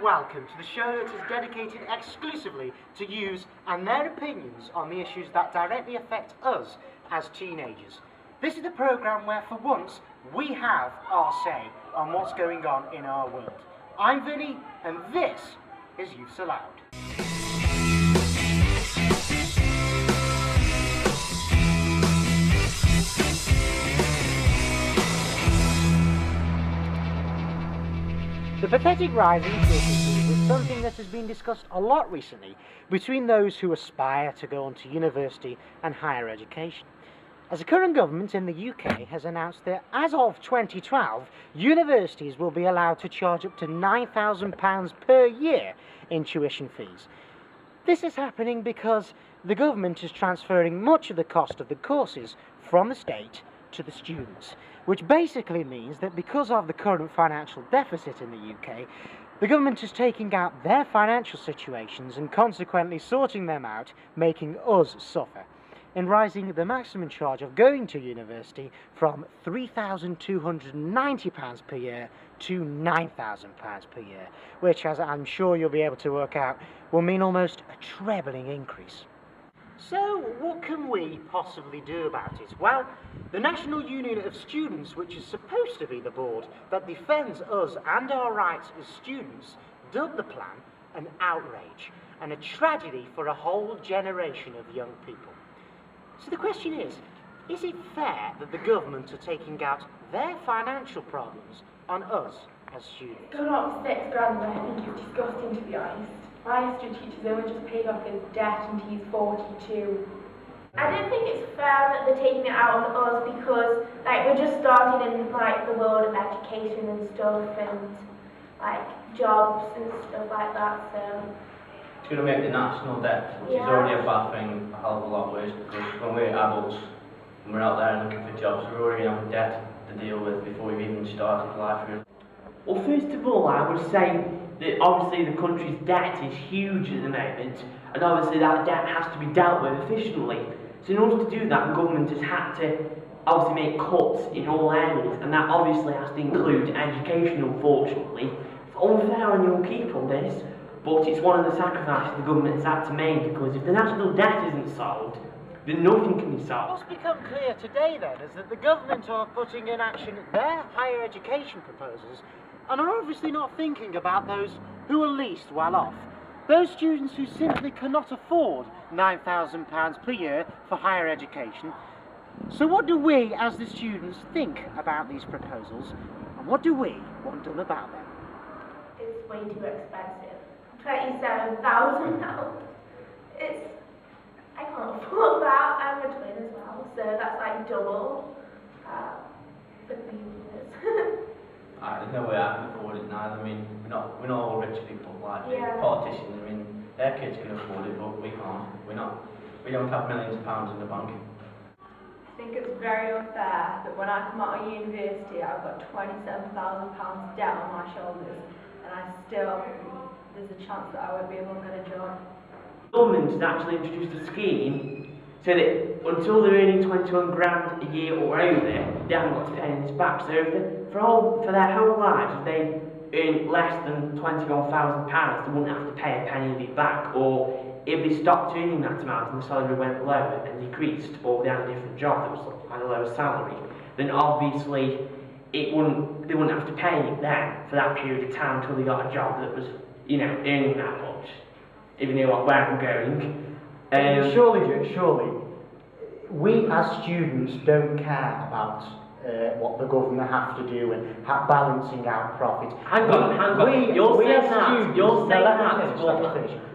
and welcome to the show that is dedicated exclusively to youths and their opinions on the issues that directly affect us as teenagers. This is the programme where for once we have our say on what's going on in our world. I'm Vinny and this is Youths Aloud. The pathetic rise in tuition fees is something that has been discussed a lot recently between those who aspire to go on to university and higher education. As the current government in the UK has announced that as of 2012, universities will be allowed to charge up to £9,000 per year in tuition fees. This is happening because the government is transferring much of the cost of the courses from the state to the students, which basically means that because of the current financial deficit in the UK, the government is taking out their financial situations and consequently sorting them out, making us suffer, and rising the maximum charge of going to university from £3,290 per year to £9,000 per year, which, as I'm sure you'll be able to work out, will mean almost a trebling increase. So, what can we possibly do about it? Well, the National Union of Students, which is supposed to be the board that defends us and our rights as students, dubbed the plan an outrage and a tragedy for a whole generation of young people. So the question is it fair that the government are taking out their financial problems on us as students? Going up to £6 grand, I think it's disgusting, to be honest. My history teacher's only just paid off his debt and he's 42. I don't think it's fair that they're taking it out on us because we're just starting in the world of education and stuff and jobs and stuff like that, so it's going to make the national debt, which is already a bad thing, a hell of a lot worse, because when we're adults and we're out there looking for jobs, we're already going to have a debt to deal with before we've even started life really. Well, first of all, I would say that obviously the country's debt is huge at the moment, and obviously that debt has to be dealt with efficiently. So in order to do that, the government has had to obviously make cuts in all areas, and that obviously has to include education, unfortunately. It's unfair on young people, this, but it's one of the sacrifices the government has had to make, because if the national debt isn't solved, then nothing can be solved. What's become clear today then is that the government are putting in action their higher education proposals and are obviously not thinking about those who are least well off. Those students who simply cannot afford £9,000 per year for higher education. So what do we as the students think about these proposals, and what do we want done about them? it's way too expensive. 27,000 now. I can't afford that. I'm a twin as well, so that's double for 3 years. There's no way I can afford it neither. I mean, we're not all rich people the politicians. I mean, their kids can afford it, but we can't. We don't have millions of pounds in the bank. I think it's very unfair that when I come out of university, I've got £27,000 debt on my shoulders, and there's a chance that I won't be able to get a job. The government has actually introduced a scheme so that until they're earning 21 grand a year or over, they haven't got to pay this back. So if for their whole lives, if they earn less than £21,000, they wouldn't have to pay a penny of it back. Or if they stopped earning that amount and the salary went lower and decreased, or they had a different job that was at a lower salary, then obviously they wouldn't have to pay it then for that period of time until they got a job that was, earning that much. If you know where I'm going. Surely, we as students don't care about what the government have to do and balancing out profits. Hang on. You're saying that.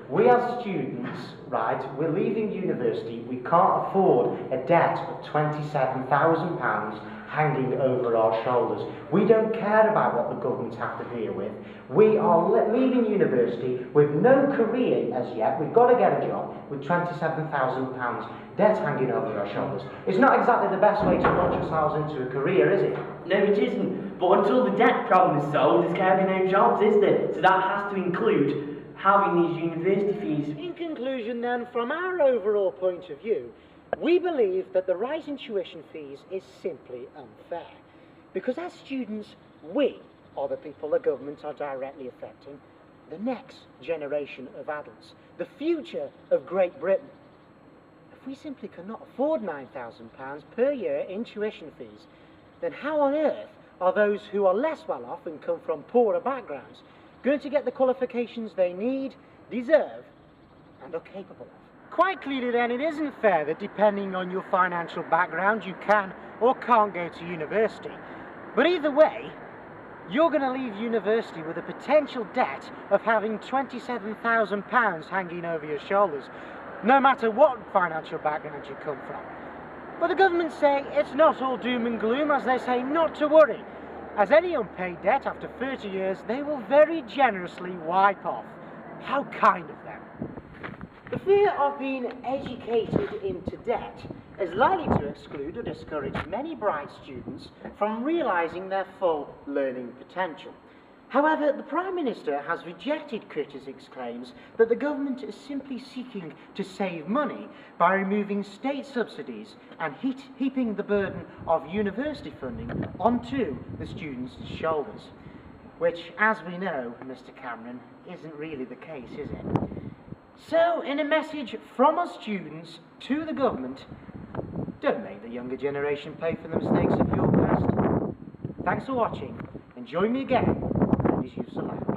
We as students, right, we're leaving university, we can't afford a debt of £27,000 hanging over our shoulders. We don't care about what the government have to deal with. We are leaving university with no career as yet. We've got to get a job with £27,000 debt hanging over our shoulders. It's not exactly the best way to launch ourselves into a career, is it? No, it isn't. But until the debt problem is solved, there's going to be no jobs, is there? So that has to include having these university fees. In conclusion then, from our overall point of view, we believe that the rise in tuition fees is simply unfair. Because as students, we are the people the government are directly affecting, the next generation of adults, the future of Great Britain. If we simply cannot afford £9,000 per year in tuition fees, then how on earth are those who are less well off and come from poorer backgrounds going to get the qualifications they need, deserve, and are capable of? Quite clearly then, it isn't fair that depending on your financial background you can or can't go to university. But either way, you're going to leave university with a potential debt of having £27,000 hanging over your shoulders, no matter what financial background you come from. But the government say it's not all doom and gloom, as they say not to worry, as any unpaid debt after 30 years they will very generously wipe off. How kind of them. The fear of being educated into debt is likely to exclude or discourage many bright students from realising their full learning potential. However, the Prime Minister has rejected critics' claims that the government is simply seeking to save money by removing state subsidies and heaping the burden of university funding onto the students' shoulders. Which, as we know, Mr. Cameron, isn't really the case, is it? So, in a message from us students to the government, don't make the younger generation pay for the mistakes of your past. Thanks for watching, and join me again for Youths ALOUD.